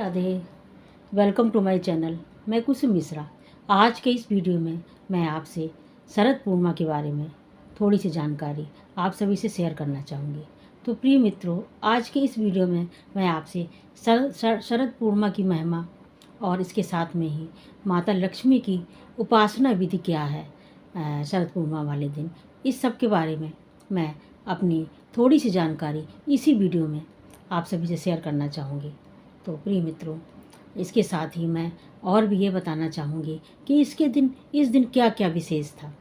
Radhe. Welcome to my channel. मैं कुसुम मिश्रा। आज के इस वीडियो में मैं आपसे शरद पूर्णिमा के बारे में थोड़ी सी जानकारी आप सभी से शेयर करना चाहूँगी। तो प्रिय मित्रों, आज के इस वीडियो में मैं आपसे शरद पूर्णिमा की महिमा और इसके साथ में ही माता लक्ष्मी की उपासना विधि क्या है शरद पूर्णिमा वाले दिन, इस सब के बारे में मैं अपनी थोड़ी सी जानकारी इसी वीडियो में आप सभी से शेयर करना चाहूँगी। तो प्रिय मित्रों, इसके साथ ही मैं और भी ये बताना चाहूँगी कि इस दिन क्या क्या विशेष था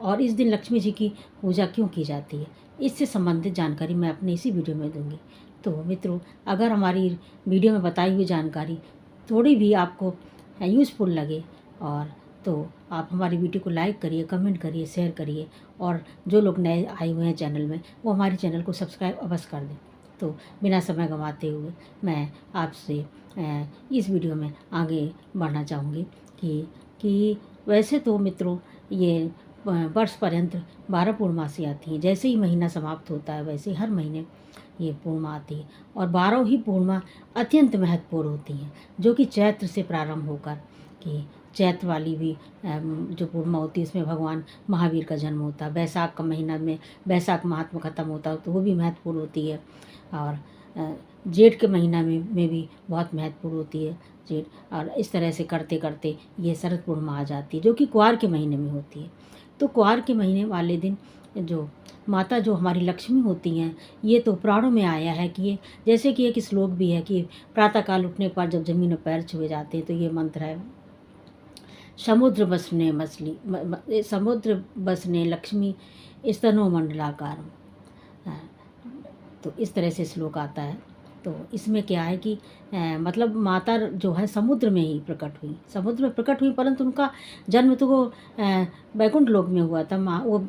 और इस दिन लक्ष्मी जी की पूजा क्यों की जाती है, इससे संबंधित जानकारी मैं अपने इसी वीडियो में दूंगी। तो मित्रों, अगर हमारी वीडियो में बताई हुई जानकारी थोड़ी भी आपको यूज़फुल लगे और तो आप हमारी वीडियो को लाइक करिए, कमेंट करिए, शेयर करिए और जो लोग नए आए हुए हैं चैनल में वो हमारे चैनल को सब्सक्राइब अवश्य कर दें। तो बिना समय गंवाते हुए मैं आपसे इस वीडियो में आगे बढ़ना चाहूँगी कि वैसे तो मित्रों ये वर्ष पर्यंत 12 पूर्णमासी आती हैं। जैसे ही महीना समाप्त होता है वैसे ही हर महीने ये पूर्णिमा आती है और 12 ही पूर्णिमा अत्यंत महत्वपूर्ण होती हैं, जो कि चैत्र से प्रारंभ होकर कि चैत्र वाली भी जो पूर्णिमा होती है इसमें भगवान महावीर का जन्म होता है। बैसाख का महीना में बैसाख महात्मा ख़त्म होता है तो वो भी महत्वपूर्ण होती है। और जेठ के महीना में भी बहुत महत्वपूर्ण होती है जेठ। और इस तरह से करते करते ये शरद पूर्णिमा आ जाती है, जो कि कुआर के महीने में होती है। तो कुआर के महीने वाले दिन जो माता जो हमारी लक्ष्मी होती हैं, ये तो पुराणों में आया है कि ये जैसे कि एक श्लोक भी है कि प्रातःकाल उठने पर जब ज़मीन में पैर छुए जाते हैं तो ये मंत्र है, समुद्र बसने लक्ष्मी स्तनो मंडलाकार। तो इस तरह से श्लोक आता है। तो इसमें क्या है कि मतलब माता जो है समुद्र में ही प्रकट हुई, समुद्र में प्रकट हुई, परंतु उनका जन्म तो वो वैकुंठ लोक में हुआ था। वो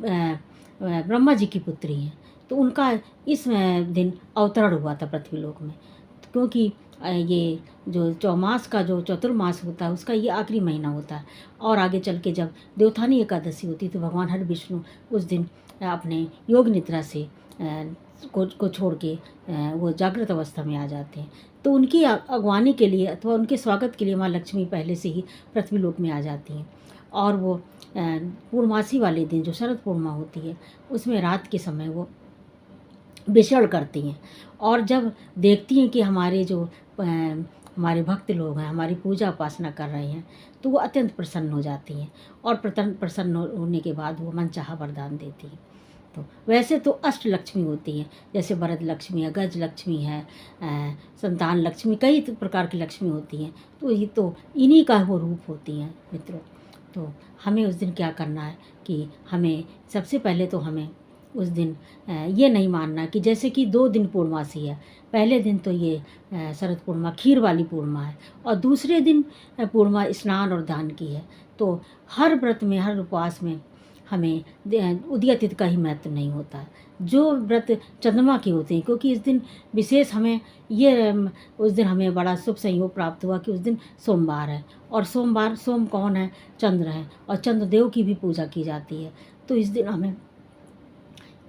ब्रह्मा जी की पुत्री हैं, तो उनका इस दिन अवतरण हुआ था पृथ्वी लोक में। क्योंकि ये जो चौमास का जो चतुर्मास होता है उसका ये आखिरी महीना होता है और आगे चल के जब देवोत्थानी एकादशी होती है तो भगवान हरि विष्णु उस दिन अपने योग निद्रा से को छोड़ के वो जागृत अवस्था में आ जाते हैं। तो उनकी अगवानी के लिए अथवा उनके स्वागत के लिए माँ लक्ष्मी पहले से ही पृथ्वी लोक में आ जाती हैं। और वो पूर्णमासी वाले दिन जो शरद पूर्णिमा होती है उसमें रात के समय वो विचरण करती हैं और जब देखती हैं कि हमारे जो हमारे भक्त लोग हैं हमारी पूजा उपासना कर रहे हैं तो वो अत्यंत प्रसन्न हो जाती हैं और प्रसन्न होने के बाद वो मनचाहा वरदान देती हैं। तो वैसे तो अष्ट लक्ष्मी होती हैं, जैसे वरद लक्ष्मी है, गज लक्ष्मी है, संतान लक्ष्मी, कई प्रकार की लक्ष्मी होती हैं। तो ये तो इन्हीं का वो रूप होती हैं मित्रों। तो हमें उस दिन क्या करना है कि हमें सबसे पहले तो हमें उस दिन ये नहीं मानना कि जैसे कि 2 दिन पूर्णमासी है। पहले दिन तो ये शरद पूर्णिमा खीर वाली पूर्णिमा है और दूसरे दिन पूर्णिमा स्नान और दान की है। तो हर व्रत में, हर उपवास में हमें उदय तिथि का ही महत्व नहीं होता है। जो व्रत चंद्रमा के होते हैं, क्योंकि इस दिन विशेष हमें ये उस दिन हमें बड़ा शुभ संयोग प्राप्त हुआ कि उस दिन सोमवार है और सोम कौन है? चंद्र है और चंद्रदेव की भी पूजा की जाती है। तो इस दिन हमें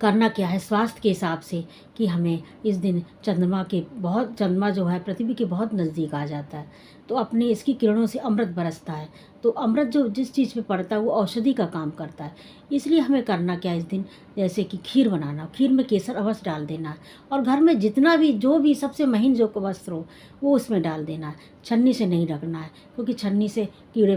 करना क्या है स्वास्थ्य के हिसाब से कि हमें इस दिन चंद्रमा जो है पृथ्वी के बहुत नज़दीक आ जाता है तो अपने इसकी किरणों से अमृत बरसता है। तो अमृत जो जिस चीज़ पे पड़ता है वो औषधि का काम करता है। इसलिए हमें करना क्या इस दिन, जैसे कि खीर बनाना, खीर में केसर अवश्य डाल देना है और घर में जितना भी जो भी सबसे महीन जो वस्त्र हो वो उसमें डाल देना है। छन्नी से नहीं रखना है क्योंकि छन्नी से कीड़े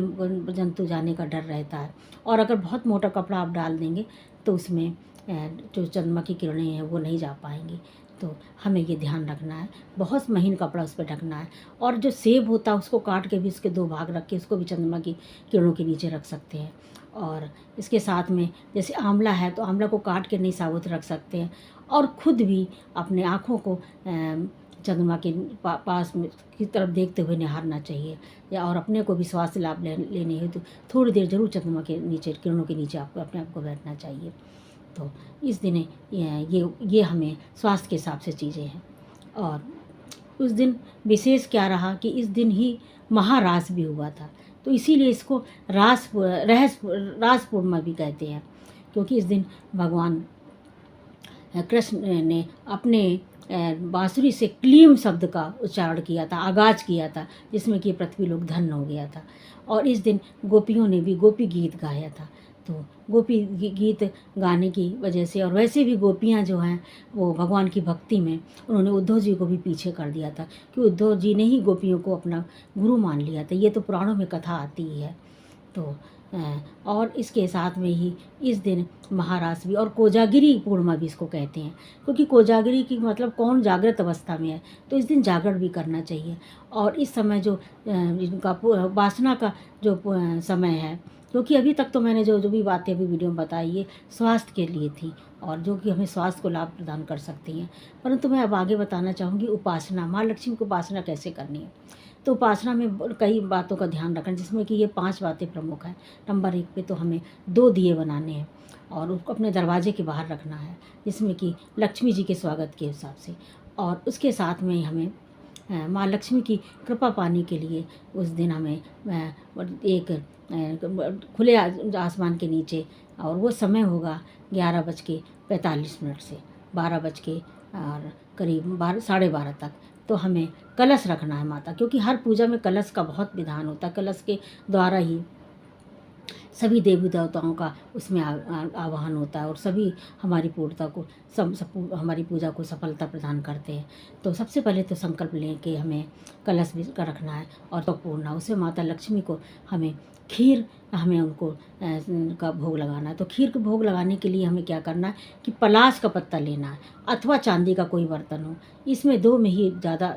जंतु जाने का डर रहता है और अगर बहुत मोटा कपड़ा आप डाल देंगे तो उसमें जो चंद्रमा की किरणें हैं वो नहीं जा पाएंगी। तो हमें ये ध्यान रखना है, बहुत महीन कपड़ा उस पर ढकना है। और जो सेब होता है उसको काट के भी उसके 2 भाग रख के उसको भी चंद्रमा की किरणों के नीचे रख सकते हैं। और इसके साथ में जैसे आंवला है तो आंवला को काट के नहीं साबुत रख सकते हैं और ख़ुद भी अपने आँखों को चंद्रमा के पास में की तरफ देखते हुए निहारना चाहिए या और अपने को भी स्वास्थ्य लाभ लेने हेतु तो थोड़ी देर जरूर चंद्रमा के नीचे किरणों के नीचे आपको अपने आप को बैठना चाहिए। तो इस दिन ये हमें स्वास्थ्य के हिसाब से चीज़ें हैं। और उस दिन विशेष क्या रहा कि इस दिन ही महारास भी हुआ था, तो इसीलिए इसको रास पूर्णिमा भी कहते हैं, क्योंकि इस दिन भगवान कृष्ण ने अपने बांसुरी से क्लीम शब्द का उच्चारण किया था, आगाज किया था, जिसमें कि पृथ्वी लोक धन्य हो गया था। और इस दिन गोपियों ने भी गोपी गीत गाया था। तो गोपी गीत गाने की वजह से, और वैसे भी गोपियाँ जो हैं वो भगवान की भक्ति में उन्होंने उद्धव जी को भी पीछे कर दिया था, कि उद्धव जी ने ही गोपियों को अपना गुरु मान लिया था। ये तो पुराणों में कथा आती ही है। तो और इसके साथ में ही इस दिन महारास भी, और कोजागिरी पूर्णिमा भी इसको कहते हैं, क्योंकि कोजागिरी की मतलब कौन जागृत अवस्था में है, तो इस दिन जागरण भी करना चाहिए। और इस समय जो इनका उपासना का जो समय है, क्योंकि अभी तक तो मैंने जो जो भी बातें अभी वीडियो में बताई ये स्वास्थ्य के लिए थी, और जो कि हमें स्वास्थ्य को लाभ प्रदान कर सकती हैं, परंतु मैं अब आगे बताना चाहूँगी उपासना, माँ लक्ष्मी की उपासना कैसे करनी है। तो उपासना में कई बातों का ध्यान रखना, जिसमें कि ये 5 बातें प्रमुख हैं। नंबर 1 पे तो हमें 2 दिए बनाने हैं और उसको अपने दरवाजे के बाहर रखना है, जिसमें कि लक्ष्मी जी के स्वागत के हिसाब से। और उसके साथ में हमें माँ लक्ष्मी की कृपा पाने के लिए उस दिन हमें एक खुले आसमान के नीचे, और वो समय होगा 11:45 से 12 और करीब 12 तक, तो हमें कलश रखना है माता, क्योंकि हर पूजा में कलश का बहुत विधान होता है। कलश के द्वारा ही सभी देवी देवताओं का उसमें आवाहन होता है, और सभी हमारी पूर्णता को हमारी पूजा को सफलता प्रदान करते हैं। तो सबसे पहले तो संकल्प लें कि हमें कलश भी का रखना है, और तो पूर्णा उसमें माता लक्ष्मी को हमें खीर, हमें उनको का भोग लगाना है। तो खीर का भोग लगाने के लिए हमें क्या करना है कि पलाश का पत्ता लेना है, अथवा चांदी का कोई बर्तन हो, इसमें 2 में ही ज़्यादा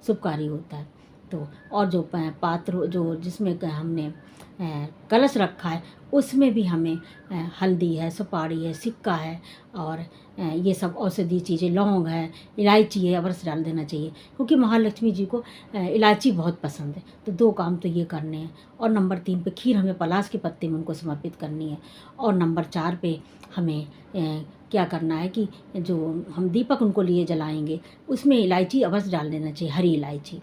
शुभकारी होता है। तो और जो पात्र जो जिसमें हमने कलश रखा है, उसमें भी हमें हल्दी है, सुपारी है, सिक्का है, और ये सब औषधि चीज़ें, लौंग है, इलायची है, अवश्य डाल देना चाहिए, क्योंकि महालक्ष्मी जी को इलायची बहुत पसंद है। तो 2 काम तो ये करने हैं। और नंबर 3 पे खीर हमें पलाश के पत्ते में उनको समर्पित करनी है। और नंबर 4 पे हमें क्या करना है कि जो हम दीपक उनको लिए जलाएंगे, उसमें इलायची अवश्य डाल देना चाहिए, हरी इलायची,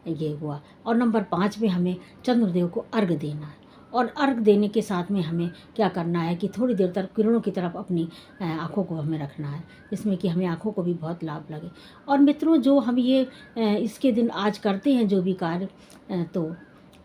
ये हुआ। और नंबर 5 में हमें चंद्रदेव को अर्घ देना है, और अर्घ देने के साथ में हमें क्या करना है कि थोड़ी देर तक किरणों की तरफ अपनी आँखों को हमें रखना है, जिसमें कि हमें आँखों को भी बहुत लाभ लगे। और मित्रों, जो हम ये इसके दिन आज करते हैं जो भी कार्य, तो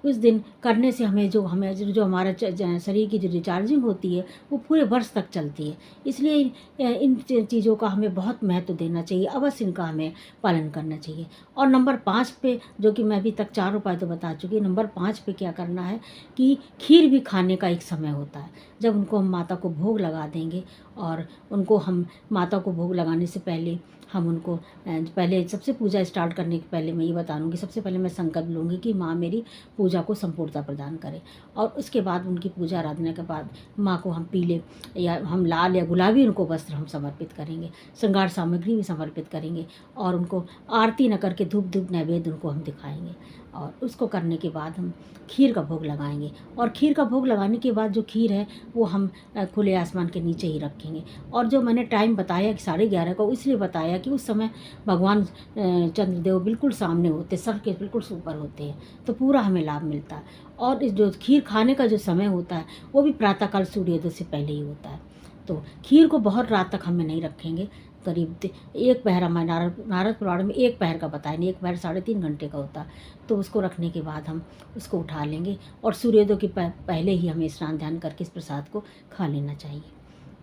उस दिन करने से हमें जो हमारा शरीर की जो रिचार्जिंग होती है वो पूरे वर्ष तक चलती है। इसलिए इन चीज़ों का हमें बहुत महत्व देना चाहिए, अवश्य इनका हमें पालन करना चाहिए। और नंबर 5 पे, जो कि मैं अभी तक 4 उपाय तो बता चुकी, नंबर 5 पे क्या करना है कि खीर भी खाने का एक समय होता है, जब उनको हम माता को भोग लगा देंगे। और उनको हम माता को भोग लगाने से पहले हम उनको पहले सबसे पूजा स्टार्ट करने के पहले मैं ये बता दूँगी, सबसे पहले मैं संकल्प लूँगी कि माँ मेरी पूजा को संपूर्णता प्रदान करे। और उसके बाद उनकी पूजा आराधना के बाद माँ को हम पीले या हम लाल या गुलाबी उनको वस्त्र हम समर्पित करेंगे, श्रृंगार सामग्री भी समर्पित करेंगे, और उनको आरती न करके धूप नैवेद्य उनको हम दिखाएंगे। और उसको करने के बाद हम खीर का भोग लगाएंगे। और खीर का भोग लगाने के बाद जो खीर है वो हम खुले आसमान के नीचे ही रखेंगे। और जो मैंने टाइम बताया कि 11:30 का, इसलिए बताया कि उस समय भगवान चंद्रदेव बिल्कुल सामने होते, सर के बिल्कुल ऊपर होते हैं, तो पूरा हमें लाभ मिलता है। और इस जो खीर खाने का जो समय होता है वो भी प्रातःकाल सूर्योदय से पहले ही होता है। तो खीर को बहुत रात तक हमें नहीं रखेंगे, करीब 1 पहर, हमारे नारद पुराण में 1 पहर का बताया, नहीं 1 पहर 3.5 घंटे का होता। तो उसको रखने के बाद हम उसको उठा लेंगे, और सूर्योदय के पहले ही हमें स्नान ध्यान करके इस प्रसाद को खा लेना चाहिए।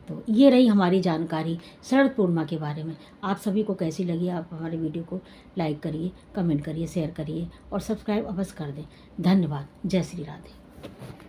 तो ये रही हमारी जानकारी शरद पूर्णिमा के बारे में। आप सभी को कैसी लगी? आप हमारे वीडियो को लाइक करिए, कमेंट करिए, शेयर करिए, और सब्सक्राइब अवश्य कर दें। धन्यवाद। जय श्री राधे।